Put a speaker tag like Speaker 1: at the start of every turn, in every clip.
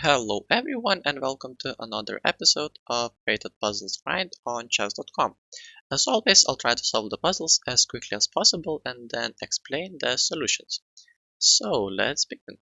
Speaker 1: Hello everyone and welcome to another episode of Created Puzzles Grind on chess.com. As always, I'll try to solve the puzzles as quickly as possible and then explain the solutions. So let's begin.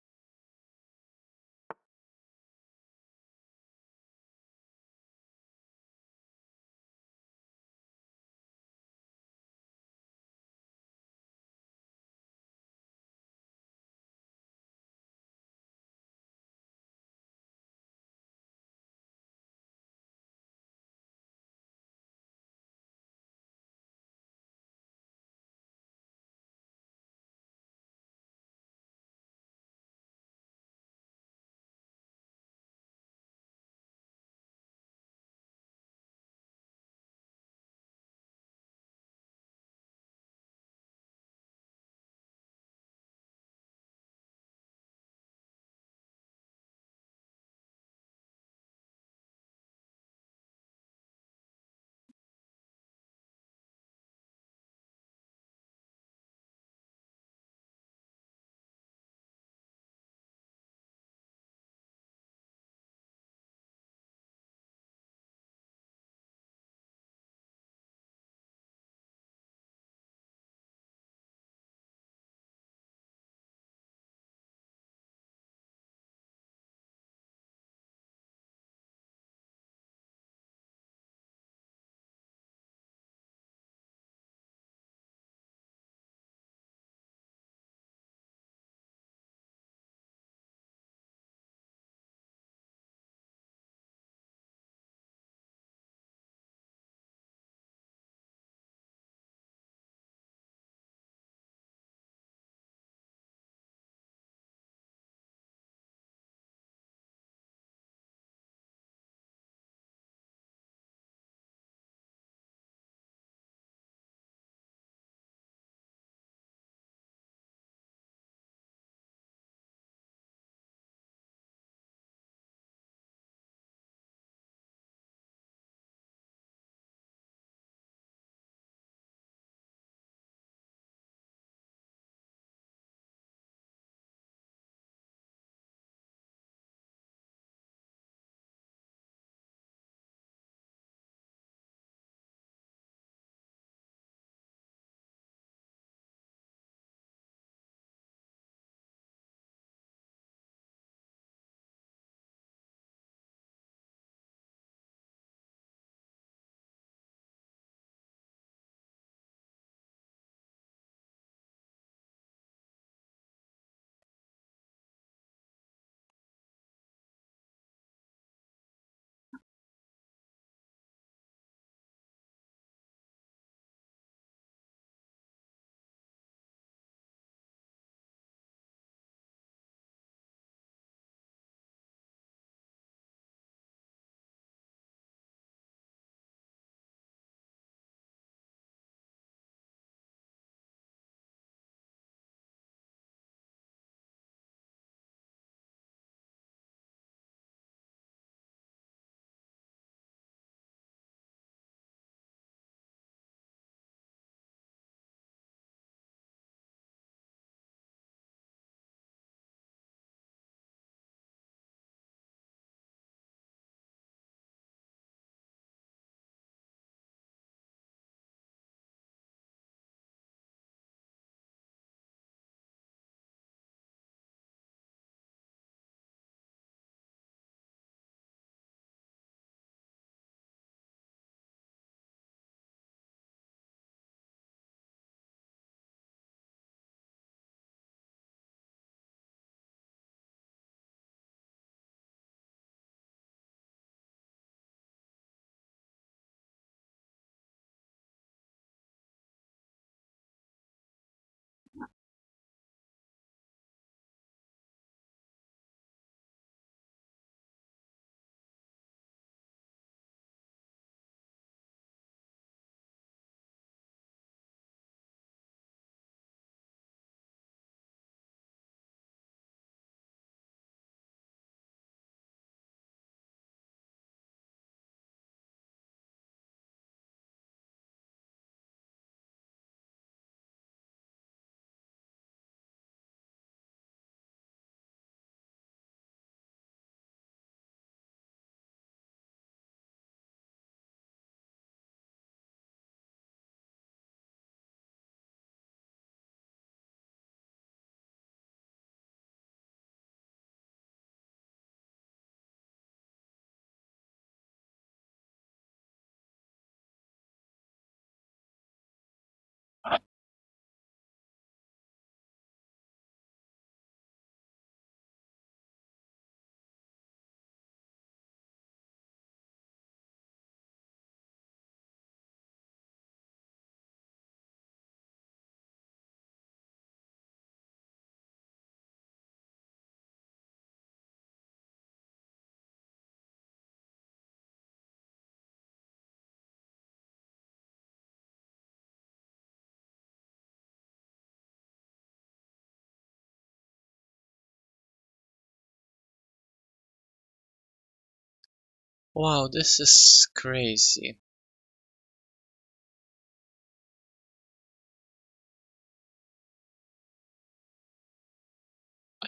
Speaker 1: Wow, this is crazy.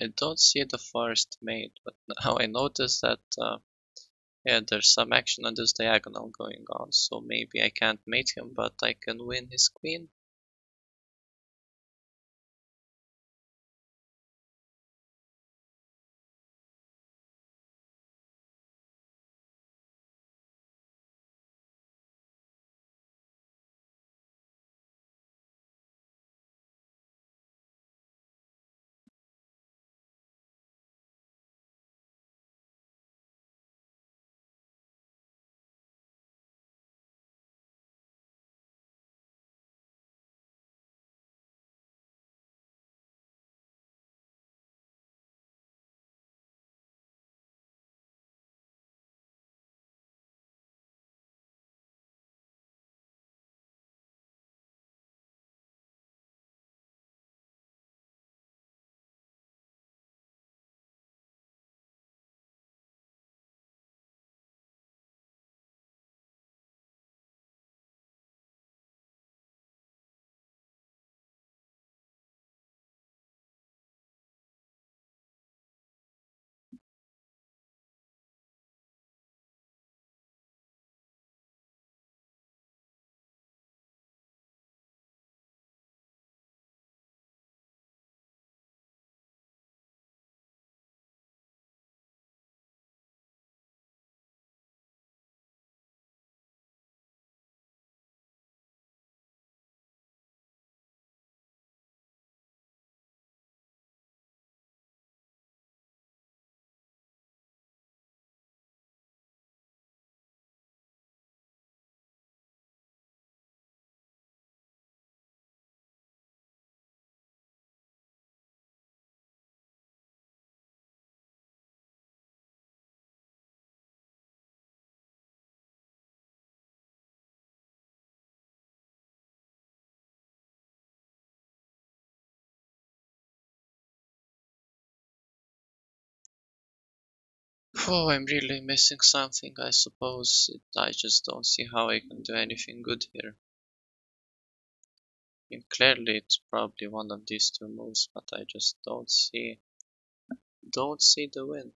Speaker 1: I don't see the forest mate, but now I notice that yeah, there's some action on this diagonal going on, so maybe I can't mate him, but I can win his queen. Oh, I'm really missing something, I suppose. I just don't see how I can do anything good here. I mean, clearly it's probably one of these two moves, but I just don't see the win.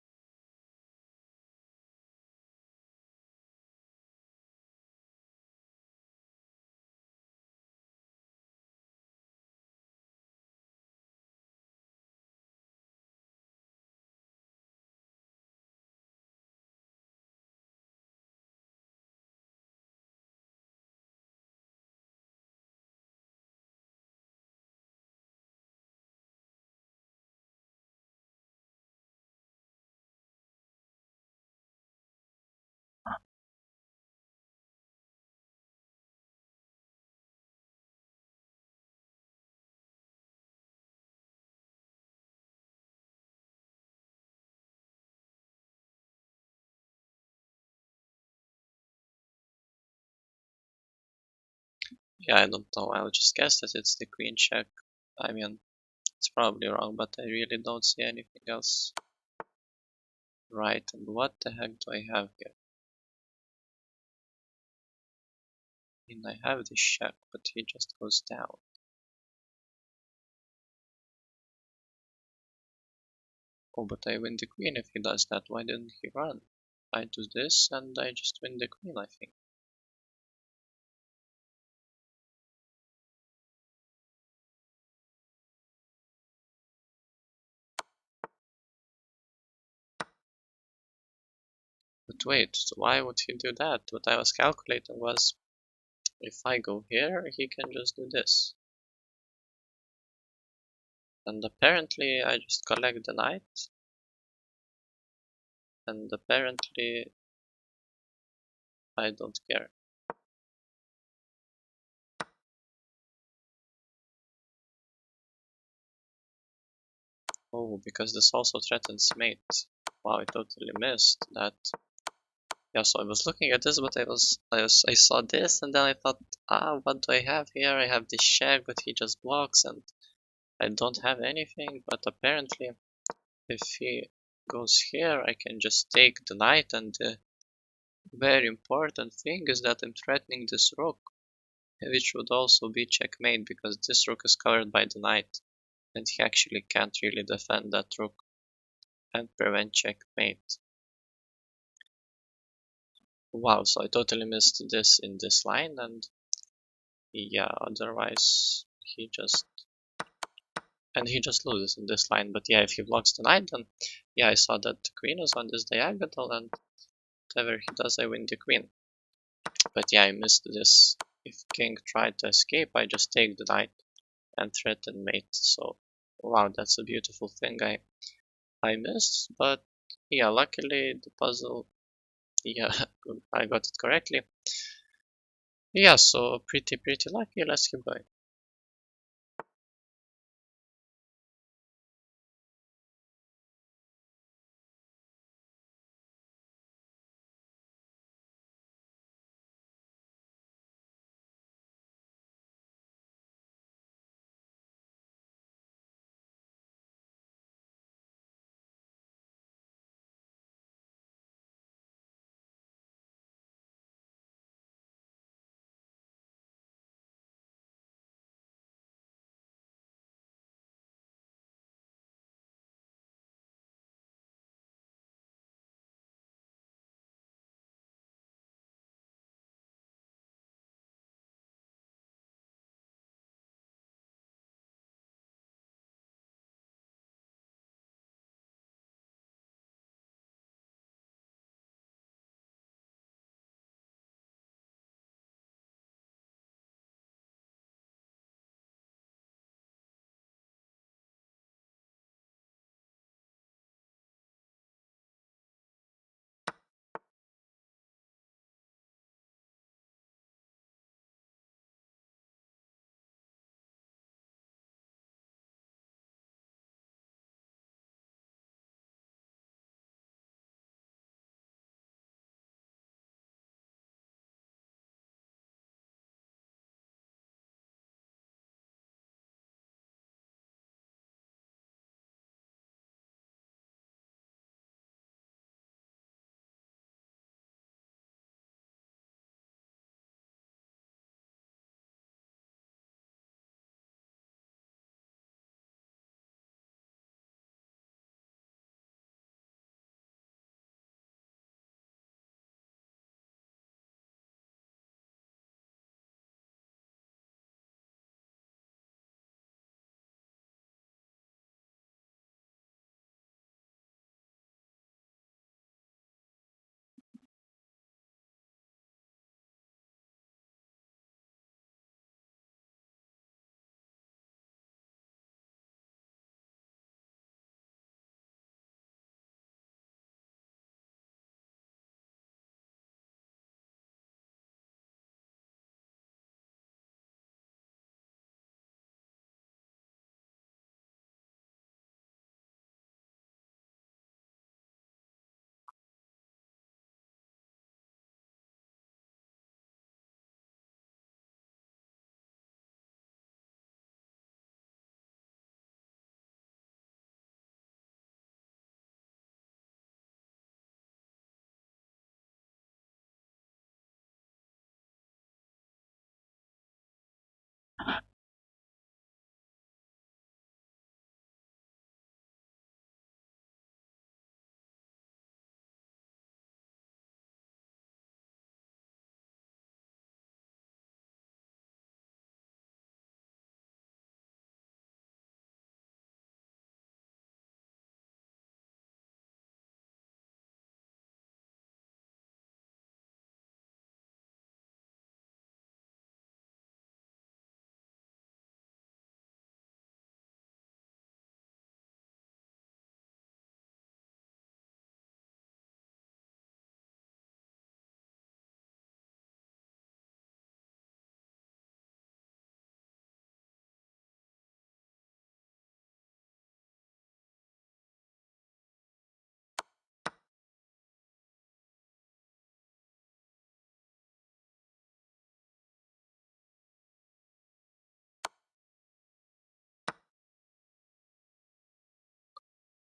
Speaker 1: Yeah, I don't know. I'll just guess that it's the queen check. I mean, it's probably wrong, but I really don't see anything else. Right, and what the heck do I have here? I mean, I have this check, but he just goes down. Oh, but I win the queen if he does that. Why didn't he run? I do this and I just win the queen, I think. But wait, so why would he do that? What I was calculating was if I go here, he can just do this. And apparently I just collect the knight, and apparently I don't care. Oh, because this also threatens mate. Wow, I totally missed that. Yeah, so I was looking at this, but I saw this, and then I thought, what do I have here? I have this check, but he just blocks, and I don't have anything. But apparently, if he goes here, I can just take the knight, and very important thing is that I'm threatening this rook, which would also be checkmate because this rook is covered by the knight, and he actually can't really defend that rook and prevent checkmate. Wow, so I totally missed this in this line, and yeah, otherwise he just loses in this line. But yeah, if he blocks the knight, then yeah, I saw that the queen is on this diagonal, and whatever he does, I win the queen. But yeah, I missed this. If king tried to escape, I just take the knight and threaten mate. So wow, that's a beautiful thing I missed. But yeah, luckily the puzzle, yeah, I got it correctly. Yeah, so pretty lucky. Let's keep going.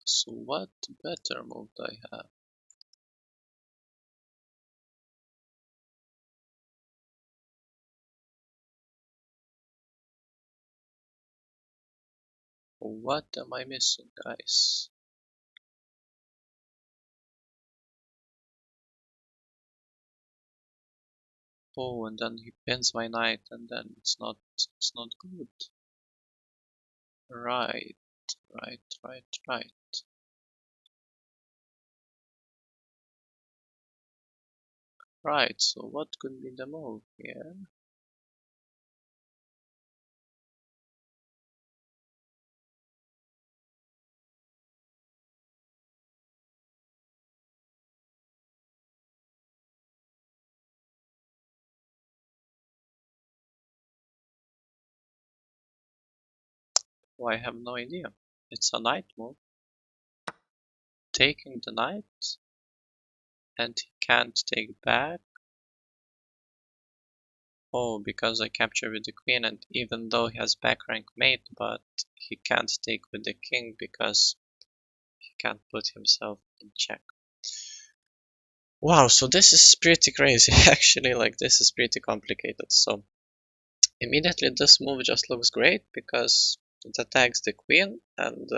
Speaker 1: So what better move do I have? What am I missing, guys? Oh, and then he pins my knight, and then it's not good. Right, right. Right, so what could be the move here? Oh, I have no idea. It's a knight move. Taking the knight, and he can't take back. Oh, because I capture with the queen, and even though he has back rank mate, but he can't take with the king because he can't put himself in check. Wow, so this is pretty crazy actually, like this is pretty complicated. So immediately this move just looks great because it attacks the queen, and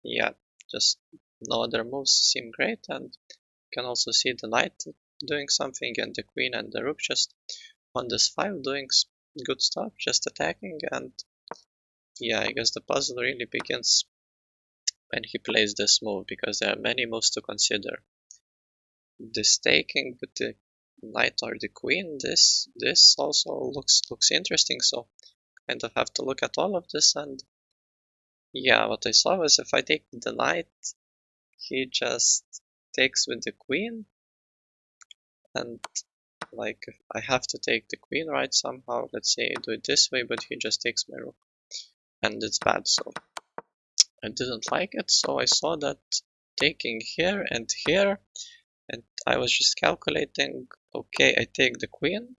Speaker 1: yeah, just no other moves seem great, and you can also see the knight doing something, and the queen and the rook just on this 5 doing good stuff, just attacking. And yeah, I guess the puzzle really begins when he plays this move, because there are many moves to consider. This taking with the knight or the queen, this also looks interesting, so kind of have to look at all of this. And yeah, what I saw was if I take the knight, he just takes with the queen, and like I have to take the queen right somehow. Let's say I do it this way, but he just takes my rook, and it's bad. So I didn't like it, so I saw that taking here and here, and I was just calculating, okay, I take the queen,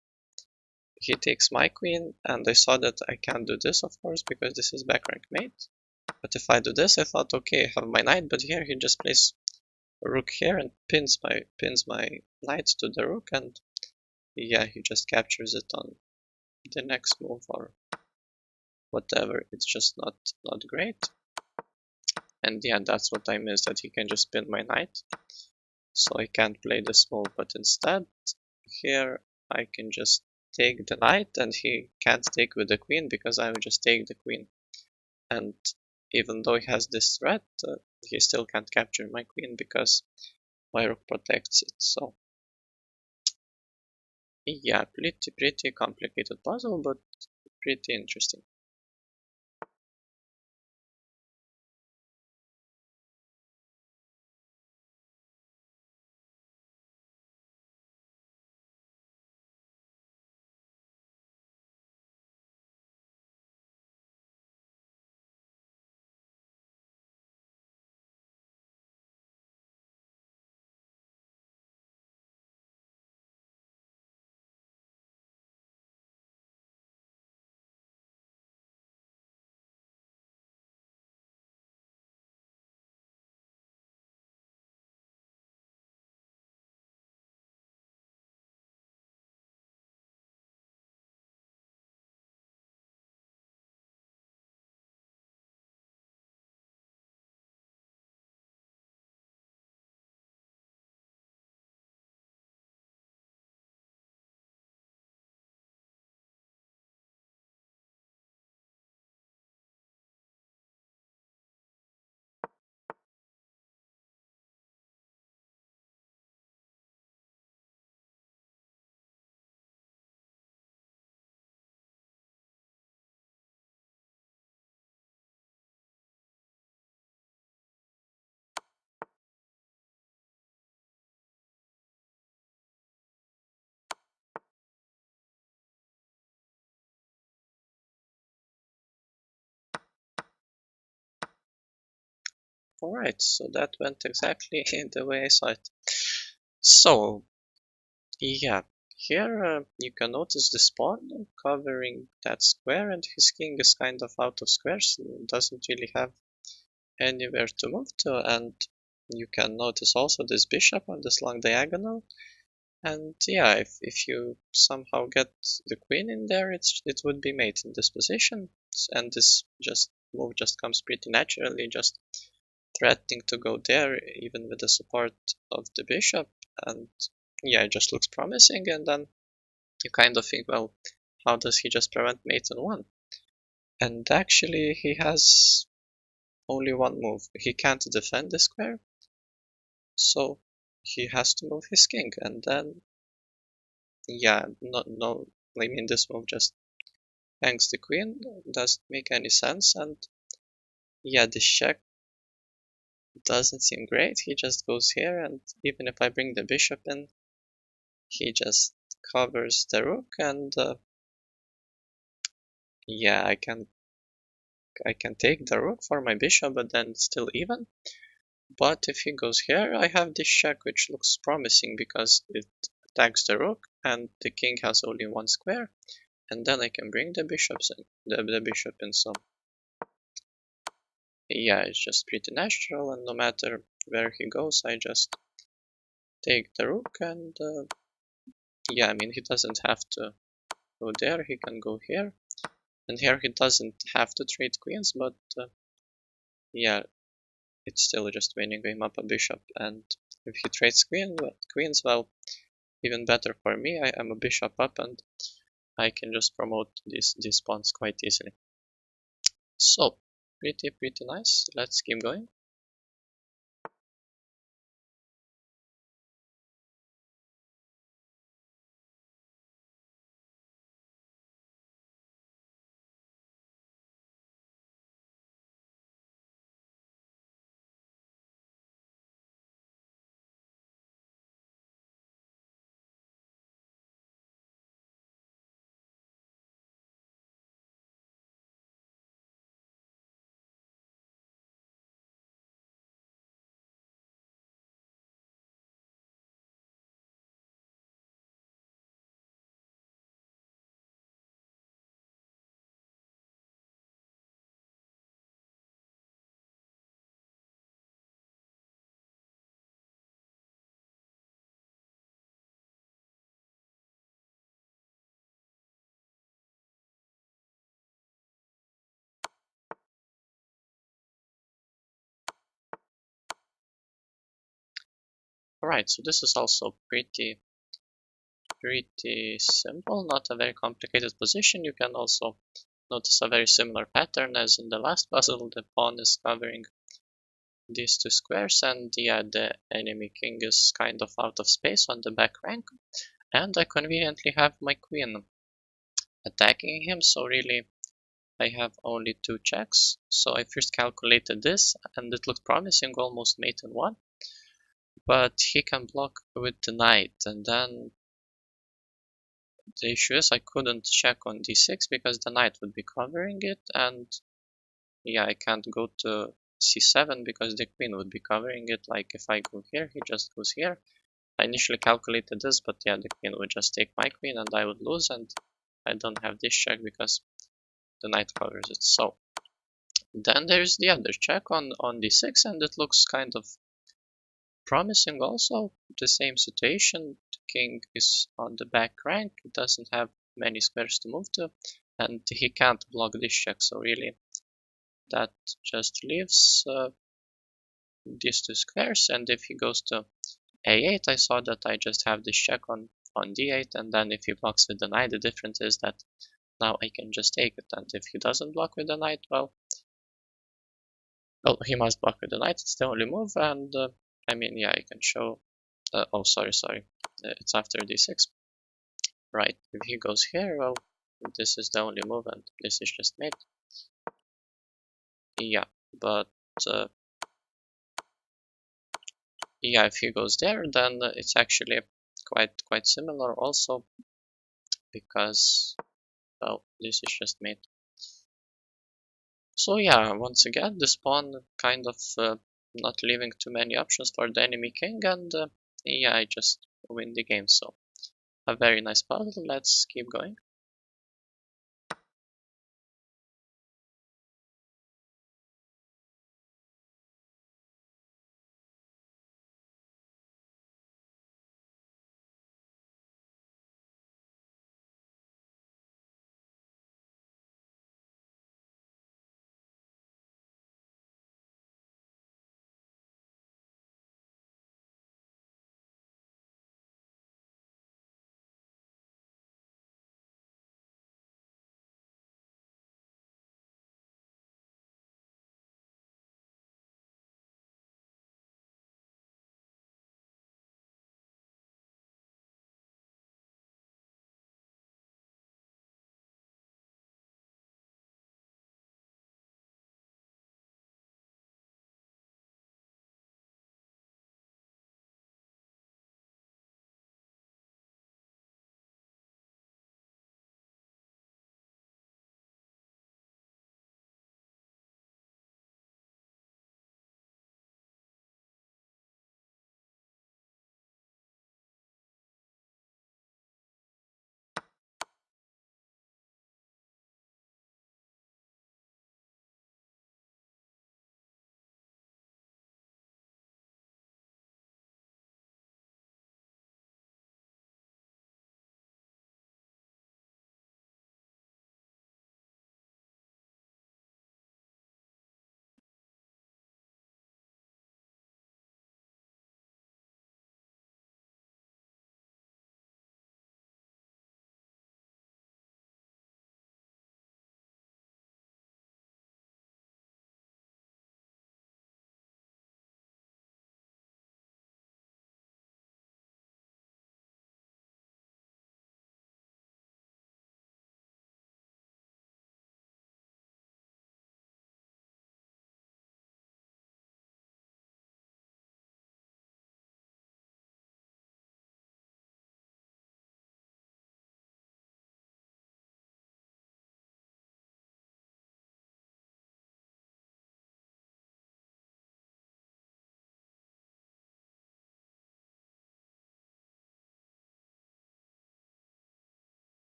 Speaker 1: he takes my queen, and I saw that I can't do this, of course, because this is back rank mate. But if I do this, I thought, okay, I have my knight, but here he just plays a rook here and pins my knight to the rook, and yeah, he just captures it on the next move or whatever. It's just not great. And yeah, that's what I missed, that he can just pin my knight. So I can't play this move, but instead here I can just take the knight, and he can't take with the queen because I will just take the queen. And even though he has this threat, he still can't capture my queen because my rook protects it. So yeah, pretty complicated puzzle, but pretty interesting. Alright, so that went exactly the way I saw it. So yeah, here you can notice the spawn covering that square, and his king is kind of out of squares, so doesn't really have anywhere to move to. And you can notice also this bishop on this long diagonal. And yeah, if you somehow get the queen in there, it would be mate in this position, and this just move just comes pretty naturally, just threatening to go there even with the support of the bishop. And yeah, it just looks promising, and then you kind of think, well, how does he just prevent mate on 1? And actually he has only one move. He can't defend the square, so he has to move his king, and then yeah, no, I mean, this move just hangs the queen, doesn't make any sense. And yeah, this check doesn't seem great. He just goes here, and even if I bring the bishop in, he just covers the rook, and yeah, I can take the rook for my bishop, but then it's still even. But if he goes here, I have this check, which looks promising because it attacks the rook, and the king has only one square, and then I can bring the bishops in, the bishop in. So yeah, it's just pretty natural, and no matter where he goes, I just take the rook, and yeah, I mean, he doesn't have to go there, he can go here, and here he doesn't have to trade queens, but yeah, it's still just winning him up a bishop. And if he trades queens, well, even better for me. I am a bishop up, and I can just promote these pawns quite easily. So pretty nice. Let's keep going. Alright, so this is also pretty simple, not a very complicated position. You can also notice a very similar pattern as in the last puzzle. The pawn is covering these two squares, and yeah, the enemy king is kind of out of space on the back rank, and I conveniently have my queen attacking him, so really I have only two checks. So I first calculated this, and it looked promising, almost mate in 1, but he can block with the knight, and then the issue is I couldn't check on d6 because the knight would be covering it, and yeah, I can't go to c7 because the queen would be covering it. Like if I go here, he just goes here. I initially calculated this, but yeah, the queen would just take my queen and I would lose, and I don't have this check because the knight covers it. So then there's the other check on d6, and it looks kind of promising also. The same situation, the king is on the back rank, he doesn't have many squares to move to, and he can't block this check, so really that just leaves these two squares. And if he goes to a8, I saw that I just have this check on d8, and then if he blocks with the knight, the difference is that now I can just take it, and if he doesn't block with the knight, well, he must block with the knight, it's the only move. And I mean, yeah, I can show, oh, sorry, it's after d6. Right, if he goes here, well, this is the only move, and this is just mate. Yeah, but yeah, if he goes there, then it's actually quite similar also, because, well, this is just mate. So yeah, once again, this pawn kind of not leaving too many options for the enemy king, and yeah, I just win the game. So a very nice puzzle. Let's keep going.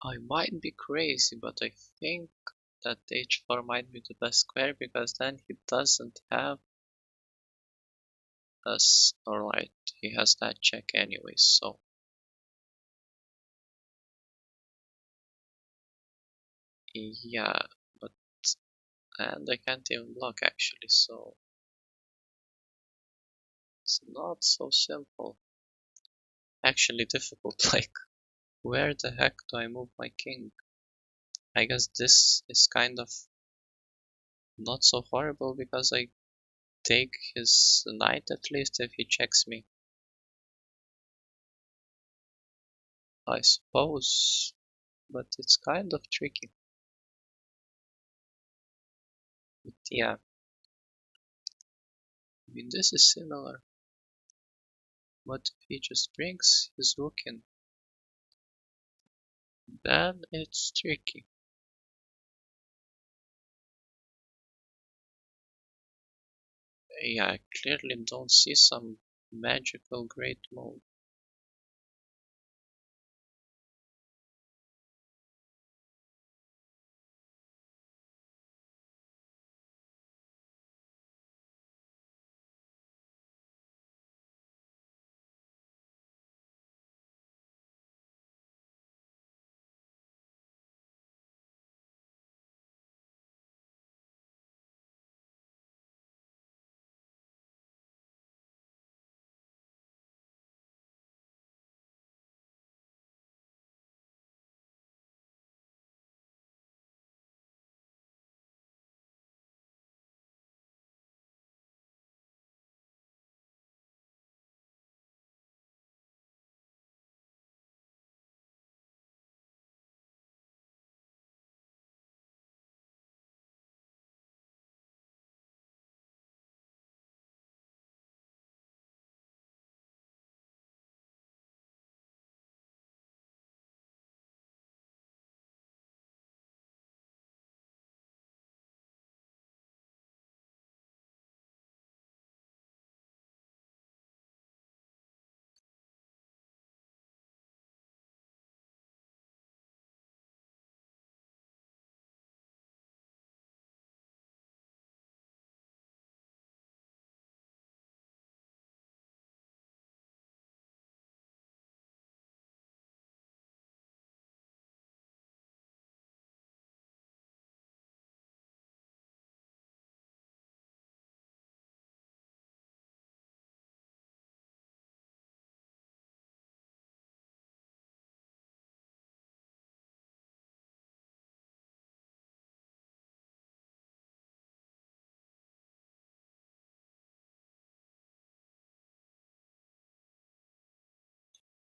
Speaker 1: I might be crazy, but I think that h4 might be the best square because then he doesn't have us. Alright, he has that check anyway, so yeah, but and I can't even block actually, so it's not so simple. Actually difficult, like where the heck do I move my king? I guess this is kind of not so horrible because I take his knight at least if he checks me. I suppose, but it's kind of tricky. But yeah, I mean this is similar. What if he just brings his rook in? Then it's tricky. Yeah, I clearly don't see some magical great move.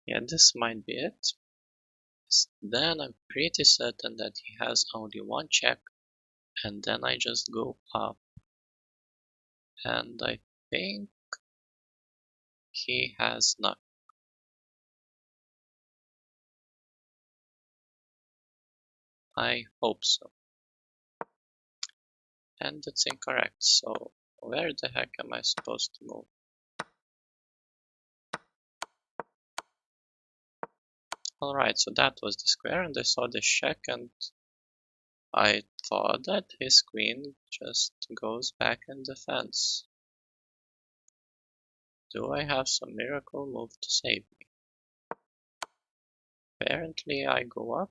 Speaker 1: Yeah, this might be it. Then I'm pretty certain that he has only one check, and then I just go up. And I think he has not. I hope so. And it's incorrect, so where the heck am I supposed to move? Alright, so that was the square, and I saw the check, and I thought that his queen just goes back and defends. Do I have some miracle move to save me? Apparently I go up,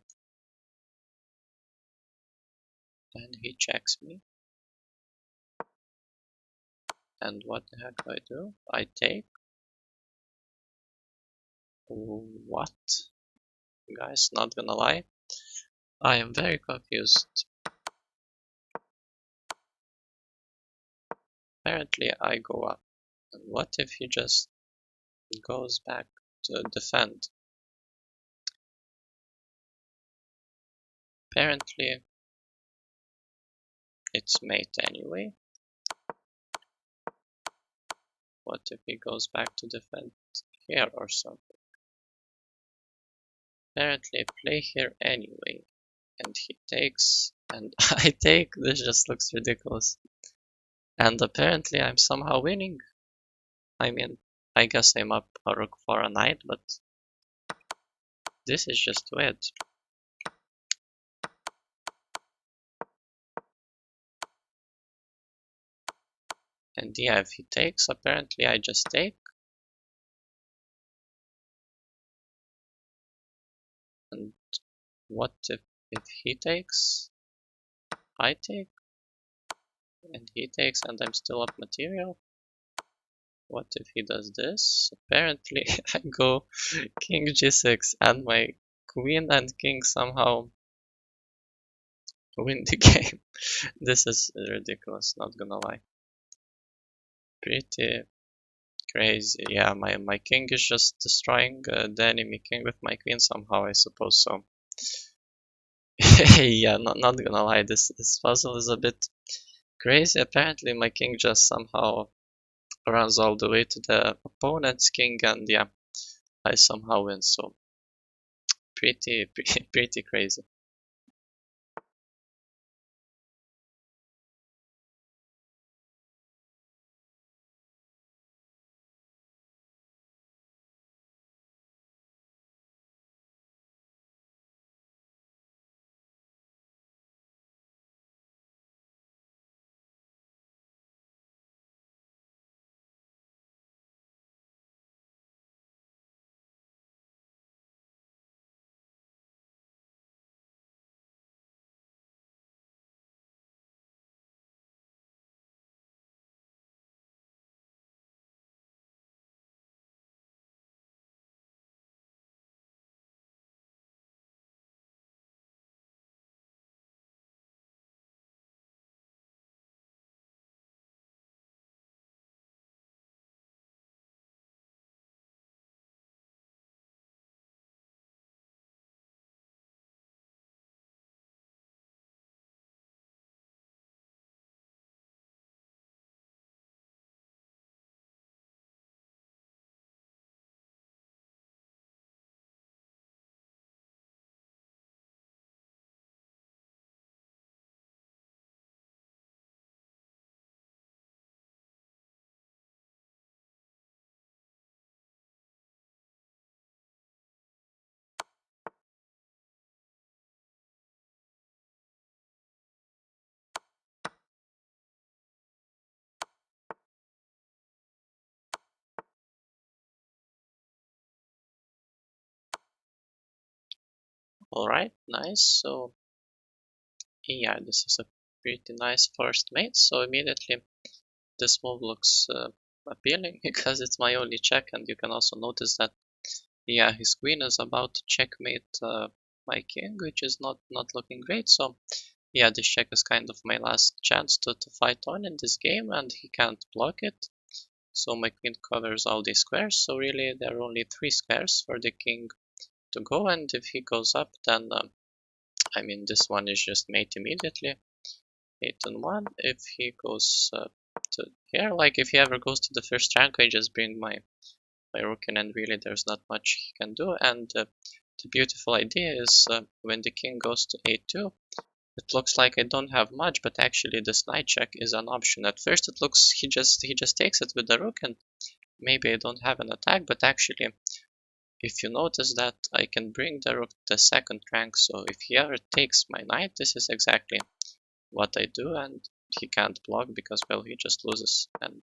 Speaker 1: and he checks me. And what the heck do I do? I take? What? Guys, not gonna lie, I am very confused. Apparently I go up. And what if he just goes back to defend? Apparently it's mate anyway. What if he goes back to defend here or something? Apparently I play here anyway. And he takes, and I take. This just looks ridiculous. And apparently I'm somehow winning. I mean, I guess I'm up a rook for a knight, but this is just weird. And yeah, if he takes, apparently I just take. And what if he takes? I take, and he takes, and I'm still up material. What if he does this? Apparently I go king g6, and my queen and king somehow win the game. This is ridiculous, not gonna lie. Pretty crazy. Yeah, my king is just destroying the enemy king with my queen somehow, I suppose so. Yeah, not gonna lie, this puzzle is a bit crazy. Apparently my king just somehow runs all the way to the opponent's king, and yeah, I somehow win, so pretty crazy. Alright, nice. So yeah, this is a pretty nice first mate. So immediately this move looks appealing because it's my only check, and you can also notice that yeah, his queen is about to checkmate my king, which is not looking great. So yeah, this check is kind of my last chance to fight on in this game, and he can't block it. So my queen covers all these squares, so really there are only 3 squares for the king to go, and if he goes up, then I mean this one is just mate immediately, 8 and 1. If he goes to here, like if he ever goes to the first rank, I just bring my rook in, and really there's not much he can do. And the beautiful idea is when the king goes to a2, it looks like I don't have much, but actually this knight check is an option. At first it looks he just takes it with the rook, and maybe I don't have an attack, but actually if you notice that I can bring the rook to the second rank, so if he ever takes my knight, this is exactly what I do, and he can't block because, well, he just loses. And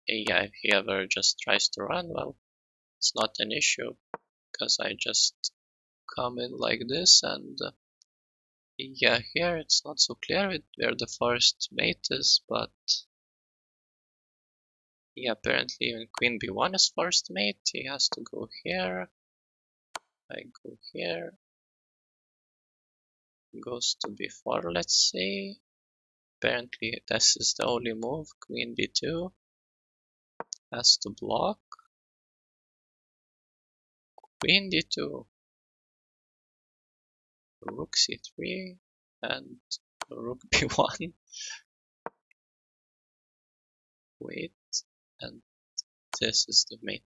Speaker 1: yeah, if he ever just tries to run, well, it's not an issue because I just come in like this, and yeah, here it's not so clear where the first mate is, but yeah, apparently even queen b1 is first mate. He has to go here, I go here, goes to b4, let's say. Apparently this is the only move, queen b2 has to block, queen d2, rook c3, and rook b1, wait, and this is the mate.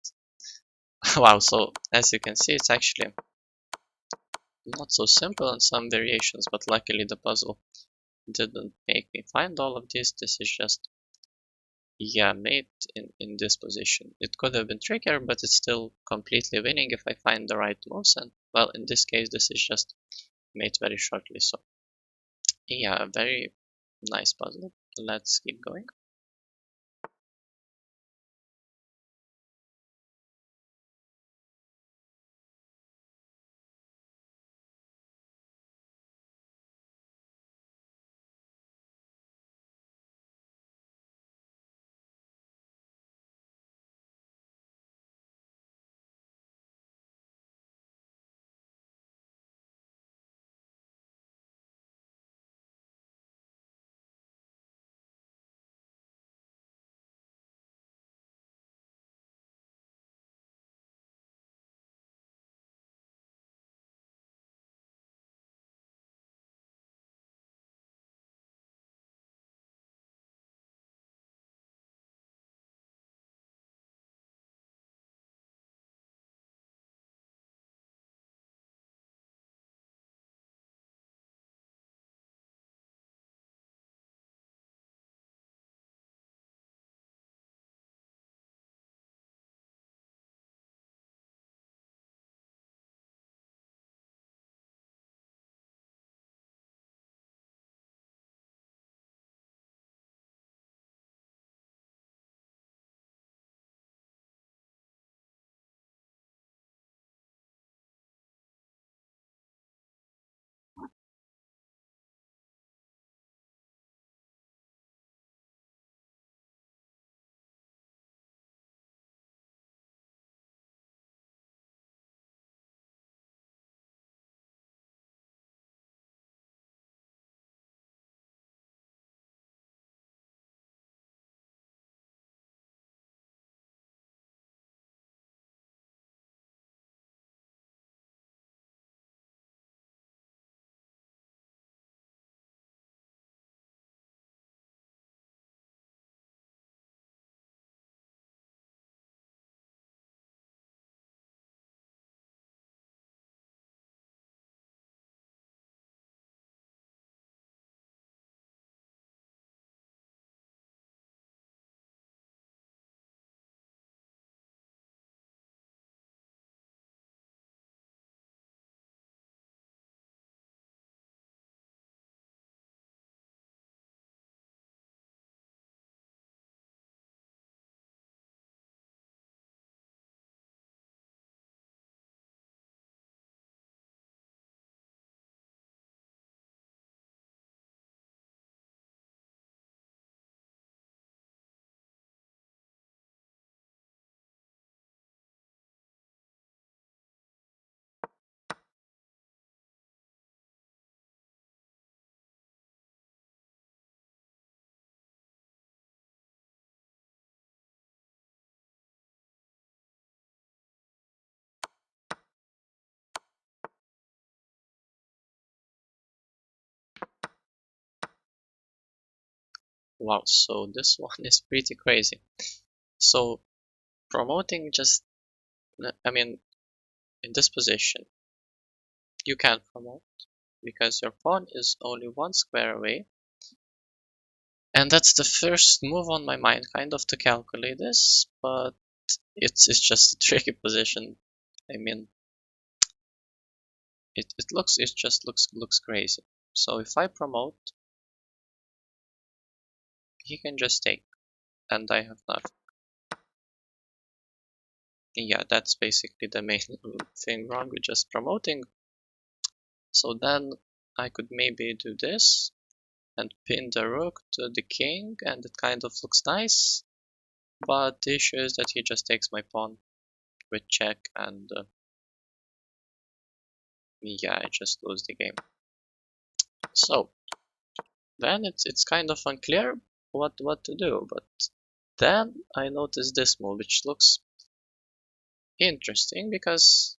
Speaker 1: Wow, so as you can see, it's actually not so simple in some variations, but luckily the puzzle didn't make me find all of this. This is just, yeah, mate in this position. It could have been trickier, but it's still completely winning if I find the right moves, and well, in this case, this is just made very shortly. So yeah, a very nice puzzle. Let's keep going. Wow, so this one is pretty crazy. So promoting just, I mean, in this position, you can't promote because your pawn is only one square away. And that's the first move on my mind, kind of to calculate this, but it's just a tricky position. I mean, it just looks crazy. So if I promote, he can just take, and I have nothing. Yeah, that's basically the main thing wrong with just promoting. So then I could maybe do this and pin the rook to the king, and it kind of looks nice. But the issue is that he just takes my pawn with check, and yeah, I just lose the game. So then it's kind of unclear what to do. But then I noticed this move, which looks interesting because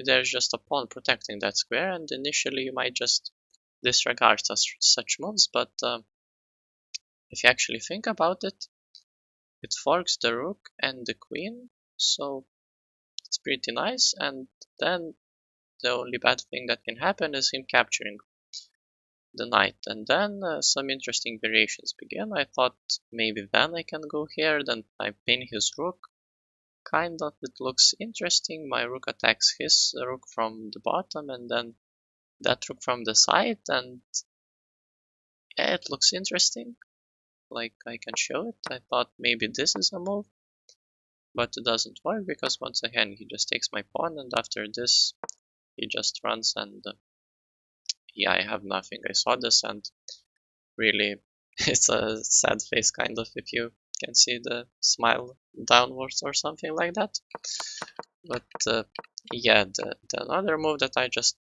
Speaker 1: there's just a pawn protecting that square, and initially you might just disregard such moves, but if you actually think about it, it forks the rook and the queen, so it's pretty nice. And then the only bad thing that can happen is him capturing the knight, and then some interesting variations begin. I thought maybe then I can go here, then I pin his rook. Kind of, it looks interesting. My rook attacks his rook from the bottom, and then that rook from the side, and yeah, it looks interesting. Like, I can show it. I thought maybe this is a move, but it doesn't work because once again he just takes my pawn, and after this he just runs, and yeah, I have nothing. I saw this, and really it's a sad face, kind of, if you can see the smile downwards or something like that. But yeah, the another move that I just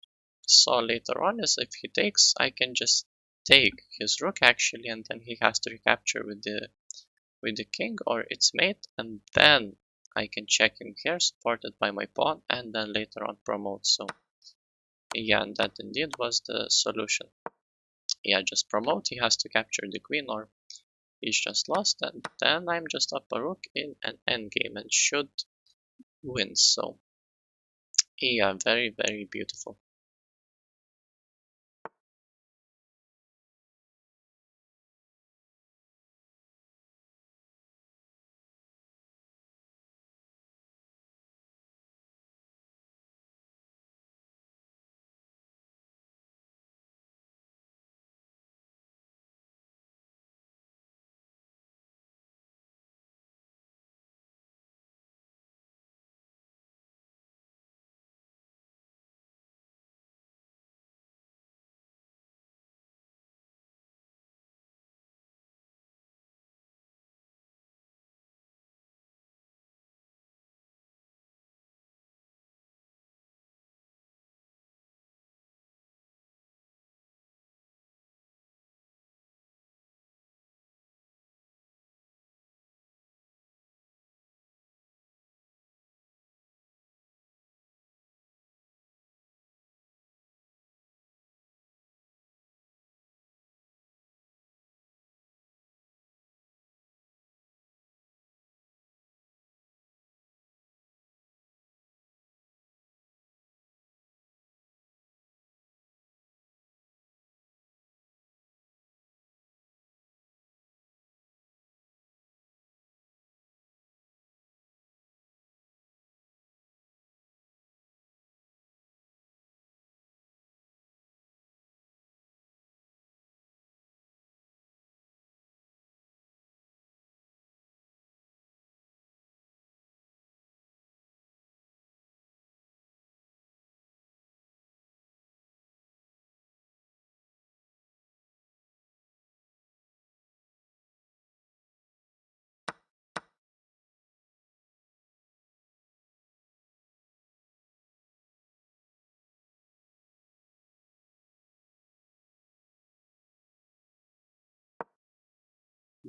Speaker 1: saw later on is if he takes, I can just take his rook actually, and then he has to recapture with the king or its mate, and then I can check him here, supported by my pawn, and then later on promote. So yeah, and that indeed was the solution. Yeah, just promote, he has to capture the queen, or he's just lost, and then I'm just up a rook in an endgame and should win. So yeah, very beautiful.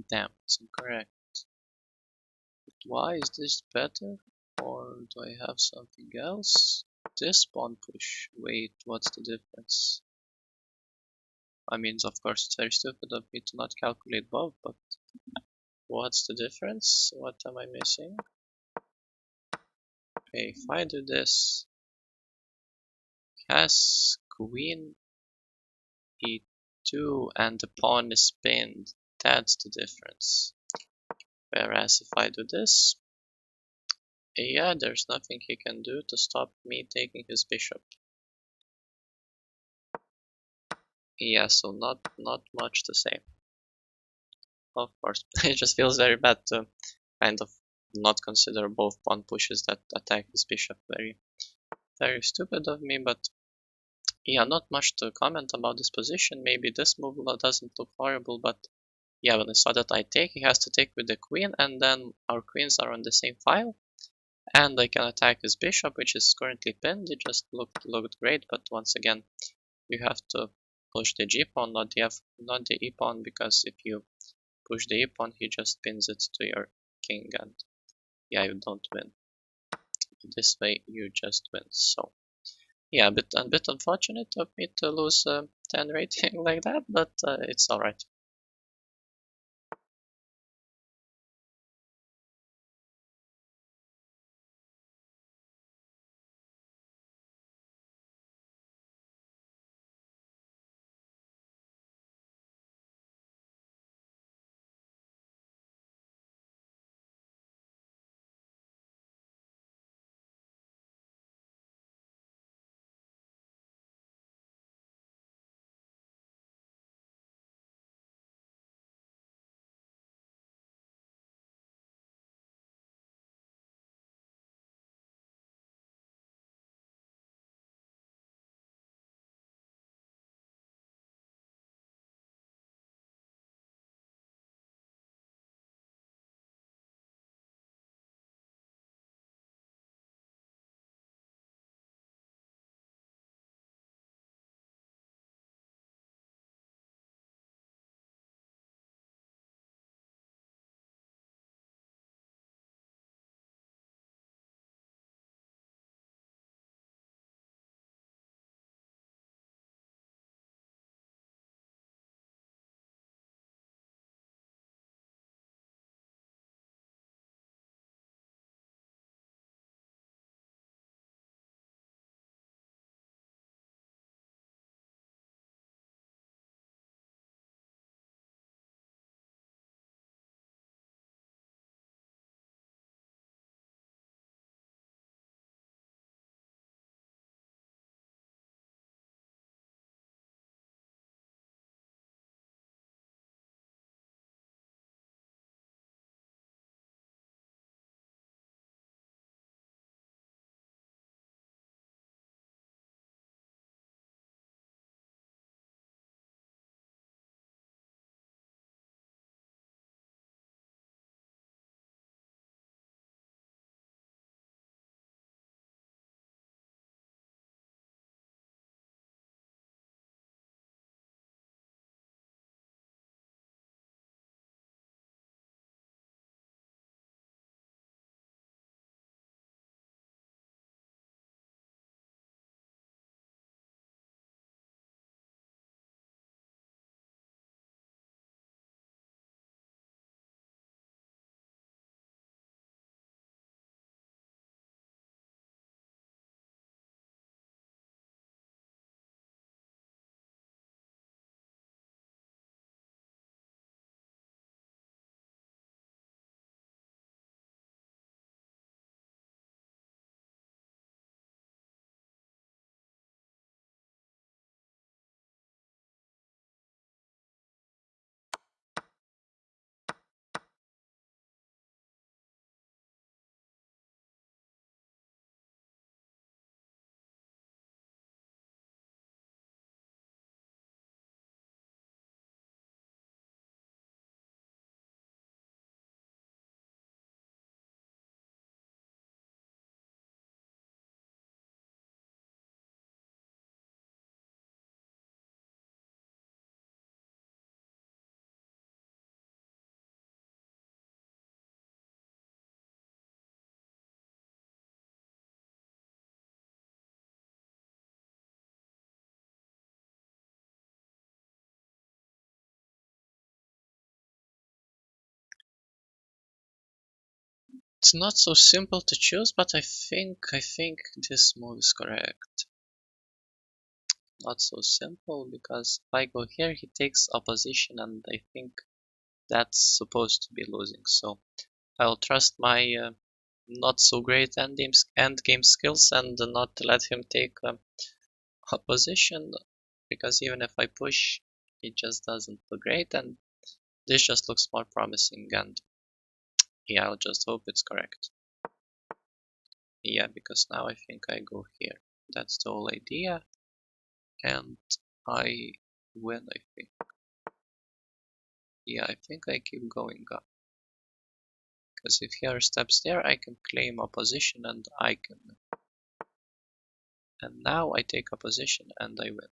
Speaker 1: Damn, it's incorrect. Why is this better? Or do I have something else? This pawn push. Wait, what's the difference? I mean, of course, it's very stupid of me to not calculate both, but what's the difference? What am I missing? Okay, if I do this, has queen e2 and the pawn is pinned. That's the difference. Whereas if I do this, yeah, there's nothing he can do to stop me taking his bishop. Yeah, so not much to say. Of course, it just feels very bad to kind of not consider both pawn pushes that attack his bishop. Very stupid of me, but yeah, not much to comment about this position. Maybe this move doesn't look horrible, but yeah, when I saw that I take, he has to take with the queen, and then our queens are on the same file, and I can attack his bishop, which is currently pinned. It just looked great, but once again, you have to push the g pawn, not the e pawn, because if you push the e pawn, he just pins it to your king, and yeah, you don't win. This way, you just win. So yeah, a bit unfortunate of me to lose 10 rating like that, but it's alright. It's not so simple to choose, but I think this move is correct. Not so simple, because if I go here, he takes opposition, and I think that's supposed to be losing. So I'll trust my not so great end game skills and not let him take opposition, because even if I push, it just doesn't look great, and this just looks more promising. And yeah, I'll just hope it's correct. Yeah, because now I think I go here. That's the whole idea, and I win, I think. Yeah, I think I keep going up. Because if here steps there, I can claim opposition and I can win. And now I take opposition and I win.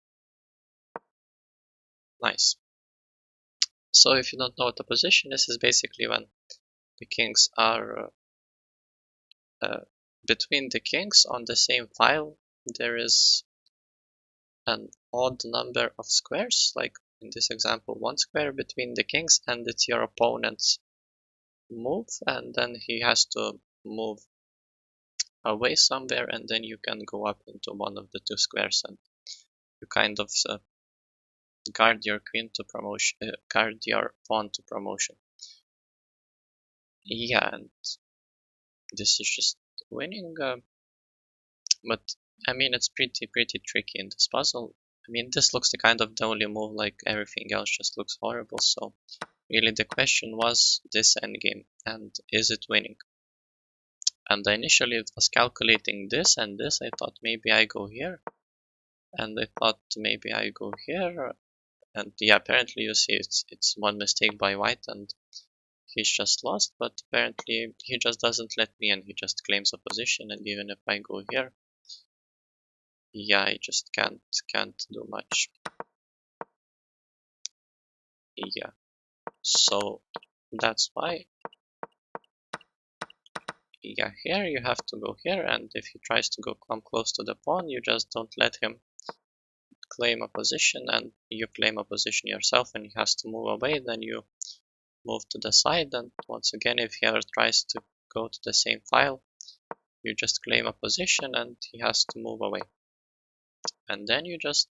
Speaker 1: Nice. So if you don't know what opposition is basically when the kings are between the kings on the same file, there is an odd number of squares, like in this example, 1 square between the kings, and it's your opponent's move, and then he has to move away somewhere, and then you can go up into one of the 2 squares, and you kind of guard your queen to promotion, guard your pawn to promotion. Yeah, and this is just winning, but I mean it's pretty tricky in this puzzle. I mean this looks the only move, like everything else just looks horrible. So really the question was this endgame, and is it winning? And initially it was calculating this and this. I thought maybe I go here, and I thought maybe I go here, and yeah, apparently you see it's one mistake by white and he's just lost, but apparently he just doesn't let me in. He just claims a position, and even if I go here, yeah, I just can't do much. Yeah, so that's why, yeah, here you have to go here, and if he tries to come close to the pawn, you just don't let him claim a position, and you claim a position yourself, and he has to move away. Then you move to the side, and once again, if he ever tries to go to the same file, you just claim a position and he has to move away, and then you just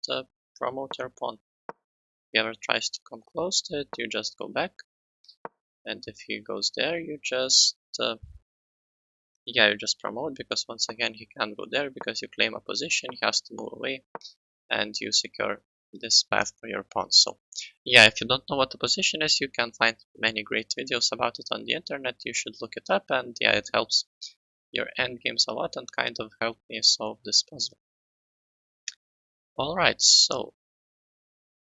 Speaker 1: promote your pawn. If he ever tries to come close to it, you just go back, and if he goes there, you just yeah, you just promote, because once again he can't go there because you claim a position, he has to move away, and you secure this path for your pawn. So yeah, if you don't know what the position is, you can find many great videos about it on the internet. You should look it up, and yeah, it helps your endgames a lot and kind of helped me solve this puzzle. Alright, so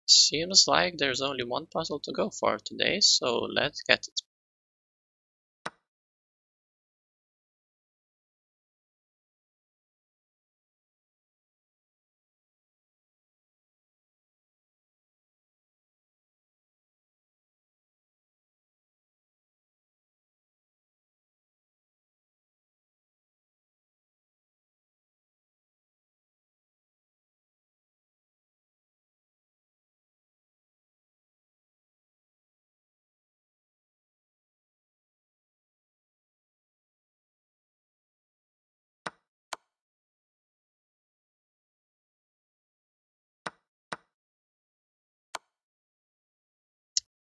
Speaker 1: seems like there's only one puzzle to go for today, so let's get it.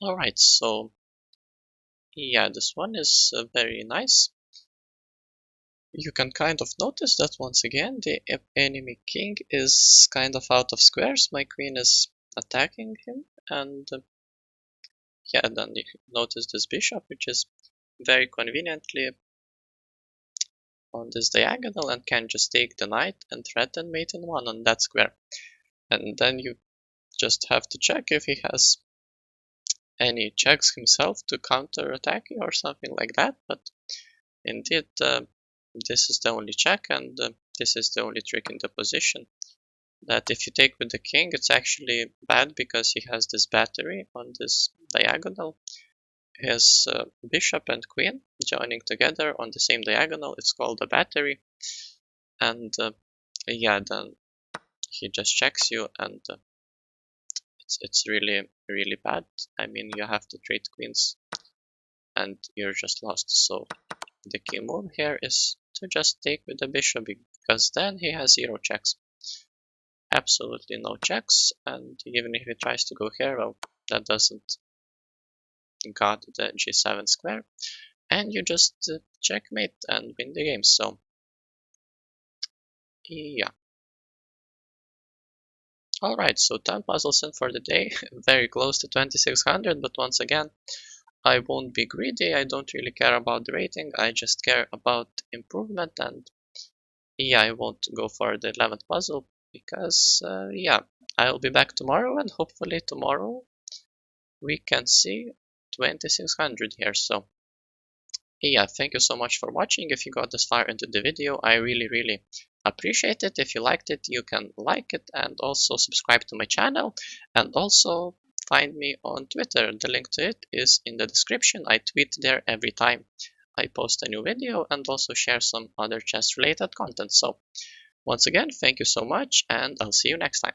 Speaker 1: Alright, so yeah, this one is very nice. You can kind of notice that once again the enemy king is kind of out of squares. My queen is attacking him, and yeah, then you notice this bishop, which is very conveniently on this diagonal and can just take the knight and threaten mate in one on that square. And then you just have to check if he has any checks himself to counter attack you or something like that. But indeed, this is the only check, and this is the only trick in the position. That if you take with the king, it's actually bad because he has this battery on this diagonal. His bishop and queen joining together on the same diagonal, it's called a battery. And yeah, then he just checks you, and it's really bad. I mean, you have to trade queens and you're just lost. So the key move here is to just take with the bishop because then he has 0 checks. Absolutely no checks, and even if he tries to go here, well, that doesn't got the g7 square, and you just checkmate and win the game. So yeah. Alright, so 10 puzzles in for the day, very close to 2600, but once again, I won't be greedy. I don't really care about the rating, I just care about improvement. And yeah, I won't go for the 11th puzzle because yeah, I'll be back tomorrow, and hopefully tomorrow we can see 2600 here. So yeah, thank you so much for watching. If you got this far into the video, I really appreciate it. If you liked it, you can like it and also subscribe to my channel, and also find me on Twitter. The link to it is in the description. I tweet there every time I post a new video and also share some other chess related content. So once again, thank you so much, and I'll see you next time.